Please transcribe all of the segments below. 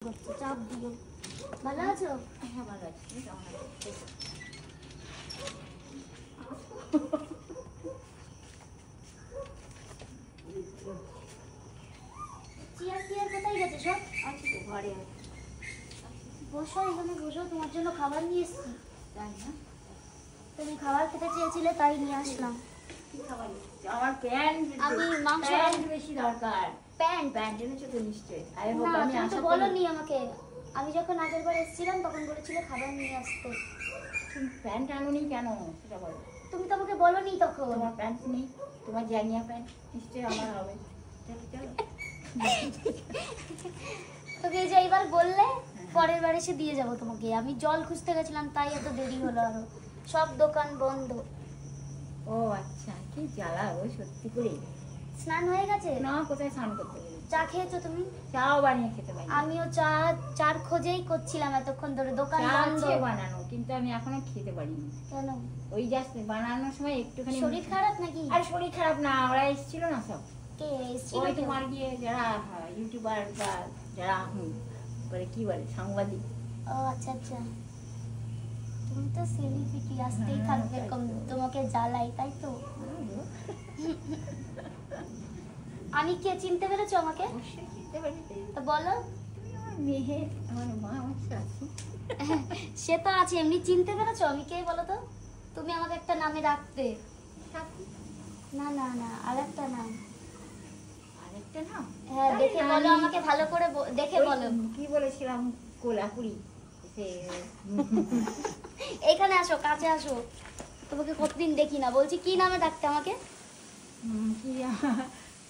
চাপ দিও। ভালো আছো? হ্যাঁ ভালো আছি। তুমি কেমন আছো? চেয়ার টিয়ার কোথায় গেছে সব? আছি তো ঘরে। বসো, এখানে বসো, তোমার জন্য খাবার নিয়ে এসেছি। তাই না? তুমি খাবার খেতে চেয়েছিলে তাই নিয়ে আসলাম। কি খাবার এনেছো? আমার প্যান্ট, আমি মাংস প্যান্ট বেশি দরকার। প্যান্ট প্যান্ট এনেছো তো নিশ্চয়ই। আরে না, হোক, আমি তুমি তো আশা করি। বলোনি আমাকে। আমি যখন আগের বার এসেছিলাম তখন বলেছিলে খাবার নিয়ে আসতে। তুমি প্যান্ট আনোনি কেন সেটা বলো। তুমি তো আমাকে বলোনি তখন। তোমার প্যান্ট নেই, তোমার জাঙ্গিয়া প্যান্ট নিশ্চয়ই আমার হবে। চলো চলো। তোকে এই যে এইবার বললে পরের বার এসে দিয়ে যাবো তোমাকে। আমি জল খুঁজতে গেছিলাম তাই এত দেরি হলো, আরো সব দোকান বন্ধ। ও আচ্ছা, কি জ্বালা ও সত্যি করে। স্নান হয়ে গেছে? না, কোথায় স্নান করতে গেলে? চা খেয়েছো তুমি? চাও বানিয়ে খেতে পারি। আমিও চার খোঁজেই করছিলাম এতক্ষণ ধরে, দোকান চা বন্ধ। আছে বানানো, কিন্তু আমি এখনো খেতে পারিনি। কেন? ওই জাস্ট বানানোর সময় একটুখানি শরীর খারাপ নাকি? আর শরীর খারাপ না, ওরা এসেছিল না সব। কে এসেছিল? ওই তোমার গিয়ে যারা ইউটিউবার বা যারা বলে কি বলে সাংবাদিক। ও আচ্ছা আচ্ছা, তুমি তো সেলিব্রিটি, আসতেই থাকবে তোমাকে জ্বালাই, তাই তো? আমি কে, চিনতে পেরেছো আমাকে? অবশ্যই খেতে পারি। তো বলো। তুমি আমার মেয়ে, আমার মা, আমার শাশি। সে তো আছে, এমনি চিনতে পেরেছো আমি কে বলো তো? তুমি আমাকে একটা নামে ডাকতে। শাশি। না না না, আর একটা নাম। আরেকটা নাম? হ্যাঁ, আরে দেখে বলো, আমি- আমাকে ভালো করে দেখে ওই বলো। কি বলেছিলাম, কোলাপুরি। সে এখানে আসো, কাছে আসো, তোমাকে কতদিন দেখি না। বলছি কি নামে ডাকতে আমাকে? কি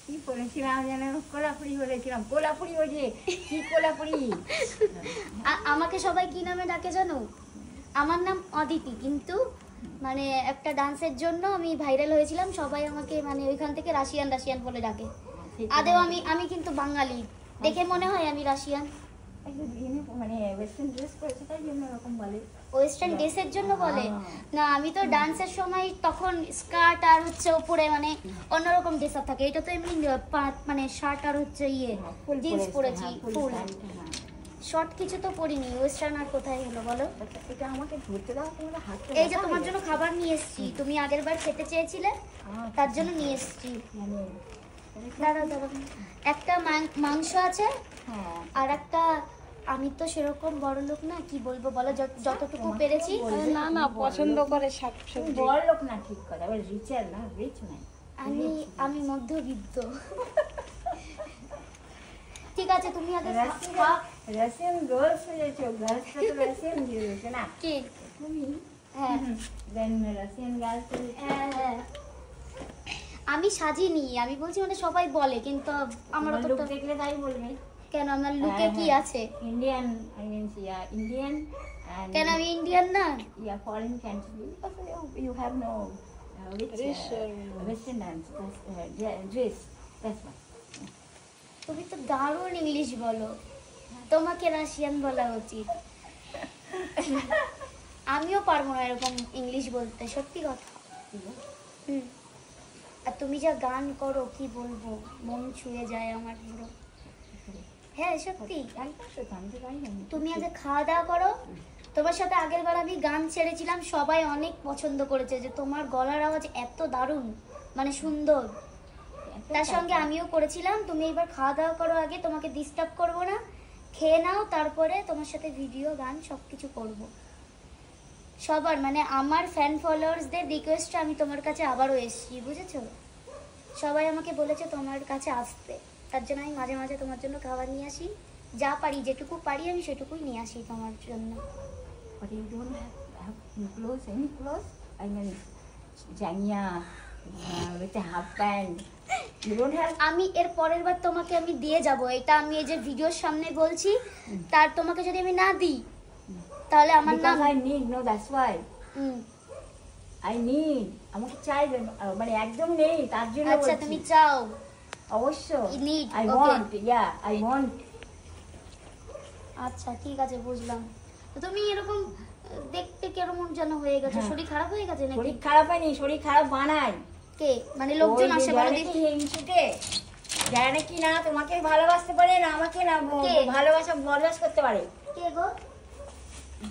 কি বলেছিলাম যেন, কোলাপুরি বলেছিলাম। কোলাপুরি, ওই যে কি কোলাপুরি। আমাকে সবাই কি নামে ডাকে জানো? আমার নাম অদিতি, কিন্তু মানে একটা ডান্সের জন্য আমি ভাইরাল হয়েছিলাম, সবাই আমাকে মানে ওইখান থেকে রাশিয়ান রাশিয়ান বলে ডাকে। আদেও আমি কিন্তু বাঙালি, দেখে মনে হয় আমি রাশিয়ান। মানে ওয়েস্টার্ন ড্রেস পরেছে তাই জন্য এরকম বলে। ওয়েস্টার্ন ড্রেসের জন্য বলে না, আমি তো ডান্সের সময় তখন স্কার্ট আর হচ্ছে ওপরে মানে অন্যরকম ড্রেস আপ থাকে। এটা তো এমনি মানে শার্ট আর হচ্ছে জিন্স পরেছি, ফুল শর্ট কিছু তো পরিনি। ওয়েস্টার্ন আর কোথায় হলো বলো? এটা আমাকে ধরতে দাও, তোমার হাতটা। এই যে তোমার জন্য খাবার নিয়ে এসেছি, তুমি আগের বার খেতে চেয়েছিলে তার জন্য নিয়ে এসেছি। দাঁড়াও দাঁড়াও, একটা মাংস আছে আর একটা, আমি তো সেরকম বড় লোক না, কি বলবো বলো, যতটুকু পেরেছি। না না, পছন্দ করে শাকসবজি। বড় লোক না, ঠিক কথা, আবার রিচার না, রিচ নাই। আমি মধ্যবিত্ত। ঠিক আছে, তুমি আগে রাশিয়ান গার্লস হয়েছে, গার্লসটা তো রাশিয়ান হয়েছে না কি? তুমি? হ্যাঁ দেন রাশিয়ান গার্লস। হ্যাঁ, আমি সাজিনি, আমি বলছি মানে সবাই বলে, কিন্তু আমার লোক অতটা। দেখলে তাই বলবে। কেন, আমার লুকে কি আছে? Indian, I mean Indian. কেন আমি ইন্ডিয়ান না? Yeah, foreign country, because you have no Western dance, dress. That's why. তুমি তো দারুণ ইংলিশ বলো, তোমাকে রাশিয়ান বলা উচিত। আমিও পারবো না এরকম ইংলিশ বলতে, সত্যি কথা। হুম। আর তুমি যা গান করো, কি বলবো, মন ছুঁয়ে যায় আমার পুরো। হ্যাঁ সত্যি। তুমি আগে খাওয়া দাওয়া করো। তোমার সাথে আগের বার আমি গান ছেড়েছিলাম, সবাই অনেক পছন্দ করেছে যে তোমার গলার আওয়াজ এত দারুণ, মানে সুন্দর। তার সঙ্গে আমিও করেছিলাম। তুমি এবার খাওয়া দাওয়া করো আগে, তোমাকে ডিস্টার্ব করবো না, খেয়ে নাও, তারপরে তোমার সাথে ভিডিও গান সব কিছু করবো। সবার মানে আমার ফ্যান ফলোয়ার্সদের রিকোয়েস্টে আমি তোমার কাছে আবারও এসেছি, বুঝেছো? সবাই আমাকে বলেছে তোমার কাছে আসতে, তার জন্য আমি মাঝে মাঝে তোমার জন্য খাবার নিয়ে আসি। যা পারি, যেটুকু পারি আমি সেটুকুই নিয়ে আসি তোমার জন্য। But you don't have clothes, any clothes? I mean, জাঙ্গিয়া with a half pant. You don't have? আমি এর পরের বার তোমাকে আমি দিয়ে যাব, এটা আমি এই যে ভিডিওর সামনে বলছি। তার তোমাকে যদি আমি না দিই তাহলে আমার নাম। Because I need, no, that's why. Hmm, I need. আমাকে চাই, মানে একদম নেই, তার জন্য আচ্ছা বলছি। তুমি চাও? অবশ্য। You need, I okay. want, yeah, I want. আচ্ছা ঠিক আছে, বুঝলাম। তো তুমি এরকম দেখতে কেমন যেন হয়ে গেছে, শরীর খারাপ হয়ে গেছে নাকি? শরীর খারাপ হয়নি, শরীর খারাপ বানায়। কে মানে লোকজন আসে বলে দিস? হিংসুটে যায় নাকি না তোমাকে ভালোবাসতে পারে না আমাকে না কে? ভালোবাসা বরদাস করতে পারে। কে গো?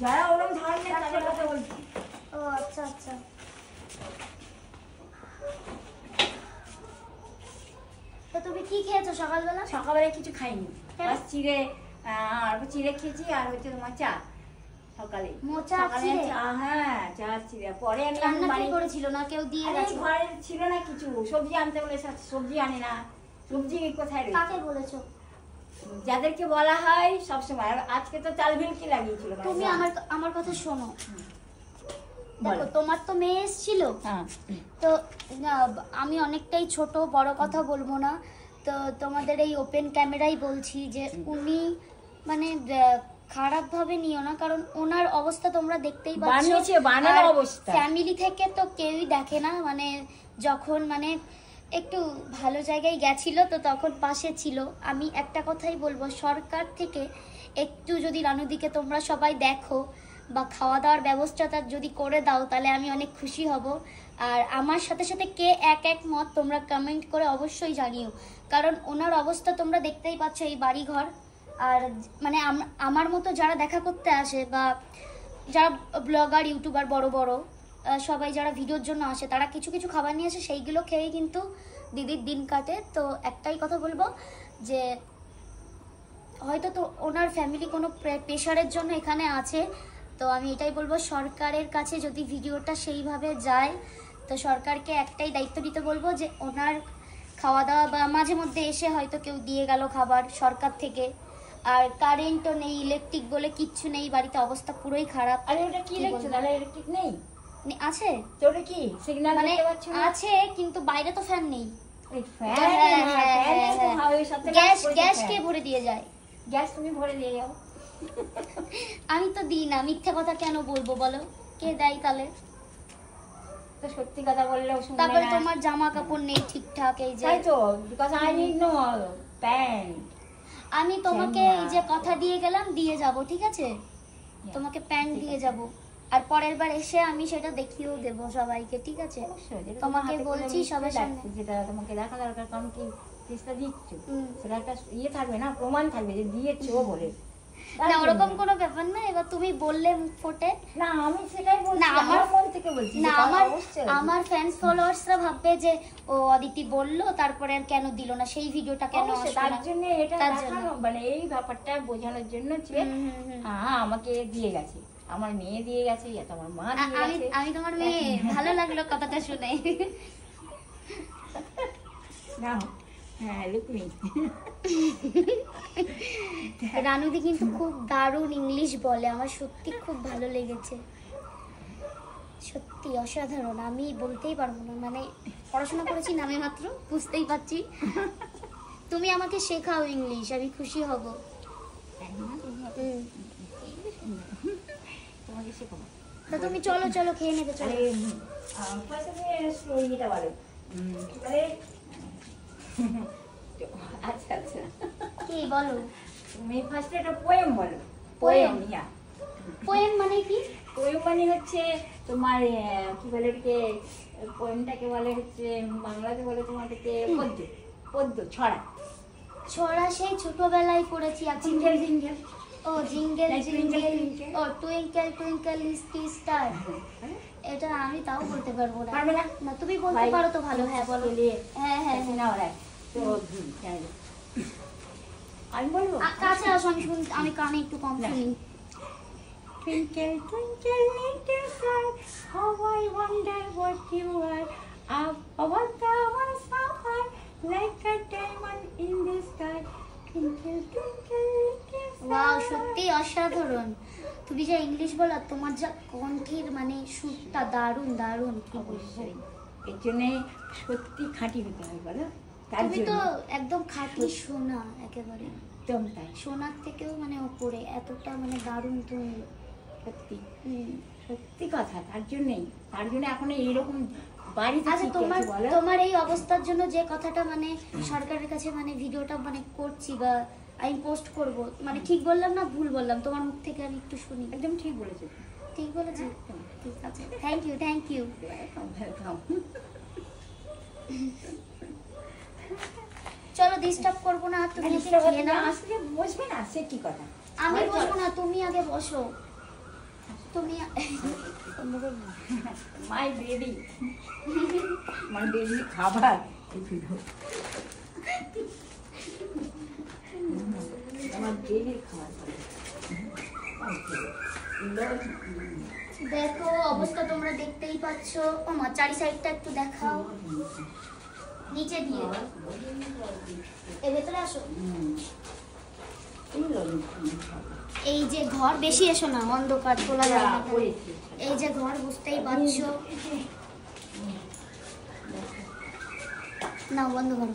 যারা ওরকম ধরনের তাদের কথা বলছি। ও আচ্ছা আচ্ছা। তো তুমি কি খেয়েছো সকালবেলা? সকালবেলা কিছু খাইনি, কেন? বাস চিড়ে আর চিড়ে খেয়েছি আর হচ্ছে তোমার চা সকালে। মোচা আর সকালে চিড়ে? চা, হ্যাঁ চা আর চিড়ে। পরে আমি রান্না বাড়ি কে করেছিল না কেউ দিয়ে আরে গেছে? ঘরে ছিল না কিছু, সবজি আনতে বলে সবজি আনে না। সবজি কোথায় রয়েছে? কাকে বলেছো? যাদেরকে বলা হয় সবসময়। আর আজকে তো চাল ভিলকি লাগিয়েছিল। তুমি আমার কথা শোনো। দেখো বলো। তোমার তো মেয়ে এসেছিল, হ্যাঁ তো আমি অনেকটাই ছোট, বড় কথা বলবো না। তো তোমাদের এই ওপেন ক্যামেরাই বলছি যে উনি মানে খারাপভাবে নিও না, কারণ ওনার অবস্থা তোমরা দেখতেই বানিয়েছে, বানানো অবস্থা। ফ্যামিলি থেকে তো কেউই দেখে না, মানে যখন মানে একটু ভালো জায়গায় গেছিল তো তখন পাশে ছিল। আমি একটা কথাই বলবো, সরকার থেকে একটু যদি রানুদিকে তোমরা সবাই দেখো বা খাওয়া দাওয়ার ব্যবস্থাটা যদি করে দাও তাহলে আমি অনেক খুশি হব। আর আমার সাথে সাথে কে এক মত তোমরা কমেন্ট করে অবশ্যই জানিও, কারণ ওনার অবস্থা তোমরা দেখতেই পাচ্ছ, এই বাড়িঘর। আর মানে আমার মতো যারা দেখা করতে আসে বা যারা ব্লগার ইউটিউবার বড় বড় সবাই যারা ভিডিওর জন্য আসে, তারা কিছু কিছু খাবার নিয়ে আসে, সেইগুলো খেয়েই কিন্তু দিদির দিন কাটে। তো একটাই কথা বলবো যে হয়তো তো ওনার ফ্যামিলি কোনো প্রেশারের জন্য এখানে আছে। তো আমি এটাই বলবো, সরকারের কাছে যদি ভিডিওটা সেইভাবে যায় তো সরকারকে একটাই দায়িত্ব দিতে বলবো যে ওনার খাওয়া দাওয়া বা মাঝে মধ্যে এসে হয়তো কেউ দিয়ে গেল খাবার সরকার থেকে। আর কারেন্টও নেই, ইলেকট্রিক বলে কিচ্ছু নেই, বাড়িতে অবস্থা পুরোই খারাপ। আরে ওটা কি কি দেখছো? বলবো? তাহলে ইলেকট্রিক নেই? আছে তো ওটা কি সিগন্যাল মানে দেখতে পাচ্ছ না? আছে, কিন্তু বাইরে তো ফ্যান নেই। ওই ফ্যান, হ্যাঁ, হ্যাঁ, হ্যাঁ, ফ্যান তো হ্যাঁ। হয়, ওই সাথে গ্যাস কাজ গ্যাস করেছে কে ফ্যান। ভরে দিয়ে যায়? গ্যাস তুমি ভরে দিয়ে যাও। আমি তো দিই না, মিথ্যে কথা কেন বলবো বলো? কে দেয় তাহলে? তো সত্যি কথা বললেও শুনবে তারপর না। তোমার জামা কাপড় নেই ঠিকঠাক, এই যে তাই তো, because I need no pant. আমি তোমাকে জানি না। এই যে কথা দিয়ে গেলাম, দিয়ে যাব, ঠিক আছে? তোমাকে প্যান্ট দিয়ে যাব, আর পরের বার এসে আমি সেটা দেখিয়েও দেবো সবাইকে, ঠিক আছে? তোমাকে বলছি সবার সামনে। যেটা তোমাকে দেখা দরকার, কারণ কি চেষ্টা দিচ্ছ, হুম। সেটা একটা ইয়ে থাকবে না, প্রমাণ থাকবে যে দিয়েছো বলে। তার না ওরকম জন্য। কোনো ব্যাপার না, এবার তুমি বললে মুখ ফোটে। না আমি সেটাই বলছি, না, আমার মন থেকে বলছি না যে আমার অবশ্যই। আমার ফ্যান্স ফলোয়ার্সরা ভাববে যে ও অদিতি বললো তারপরে আর কেন দিল না, সেই ভিডিওটা কেন অবশ্যই, আসলো তার না। জন্য এটা তার দেখানো, জন্য। মানে এই ব্যাপারটা বোঝানোর জন্য যে হুম, হুম, হুম। আমাকে দিয়ে গেছে, আমার মেয়ে দিয়ে গেছে, ইয়া তো আমার মা দিয়ে আমি গেছে। আমি তোমার মেয়ে, ভালো লাগলো কথাটা শুনে। না হ্যাঁ লুকমি। রানুদি কিন্তু খুব দারুণ ইংলিশ বলে, আমার সত্যি খুব ভালো লেগেছে, সত্যি অসাধারণ। আমি বলতেই পারবো না, মানে পড়াশোনা করেছি নামে মাত্র, বুঝতেই পারছি। তুমি আমাকে শেখাও ইংলিশ, আমি খুশি হব। হুম। তোমাকে শেখাবো। তা তুমি চলো চলো খেয়ে নেবে, চলো। আরে ফার্স্টে তুমি ইয়েটা বলো, কি বলে? আচ্ছা আচ্ছা, কি বলো? তুমি ফার্স্টে একটা পোয়েম বলো। Poem? ইয়া পোয়েম মানে কি? পোয়েম মানে হচ্ছে তোমার কি বলে এটাকে, পোয়েমটাকে বলে হচ্ছে বাংলাতে বলে তোমাদেরকে পদ্য, পদ্য ছড়া। ছড়া সেই ছোটবেলায় পড়েছি। Jingle jingle. ও jingle Like jingle, twinkle, twinkle. ও টুইঙ্কেল টুইঙ্কেল লিটল স্টার। এটা আমি তাও বলতে পারবো না। পারবে না? না তুমি বলতে পারো তো ভালো। হ্যাঁ বলো। হ্যাঁ হ্যাঁ না ওরা তো আমি বলবো। কাছে আসো, আমি আমি কানে একটু কম না। শুনি। Twinkle, twinkle, little star, how I wonder what you are. Up above the ones so high, like a diamond in the sky. Twinkle, twinkle, little wow, star. সত্যি অসাধারণ। তুমি যে ইংলিশ বলো, তোমার যা কণ্ঠের মানে সুরটা দারুণ দারুণ, কি বলবো। অবশ্যই এর জন্য সত্যি খাঁটি হতে হয় বলো, তার তুমি তো জন্য একদম খাঁটি সোনা, একেবারে একদম তাই, সোনার থেকেও মানে ওপরে, এতটা মানে দারুণ তুমি। সত্যি সত্যি কথা, তার জন্যই, তার জন্য এখন এইরকম বাড়িতে আচ্ছা, ঠিক তোমার আছে বলো। তোমার এই অবস্থার জন্য যে কথাটা মানে সরকারের কাছে মানে ভিডিওটা মানে করছি বা আমি পোস্ট করব, মানে ঠিক বললাম না ভুল বললাম? তোমার মুখ থেকে আমি একটু শুনি। একদম ঠিক বলেছো, ঠিক বলেছি? একদম। ঠিক আছে, thank you thank you. Welcome, welcome. চলো ডিস্টার্ব করবো না, তুমি আগে খেয়ে নাও। আসলে বসবে না, সে কি কথা? আমি বসবো না, তুমি আগে বসো। তুমি মাই বেবি, মাই বেবি খাবার আমার বেবির খাবার। দেখো অবস্থা তোমরা দেখতেই পাচ্ছ। ও মা, চারি সাইডটা একটু দেখাও, নিচে দিয়ে এর ভেতরে আসো। এই যে ঘর, বেশি এসো না, অন্ধকার তোলা যাবে না। এই যে ঘর, বুঝতেই পারছো। না, বন্ধ করো।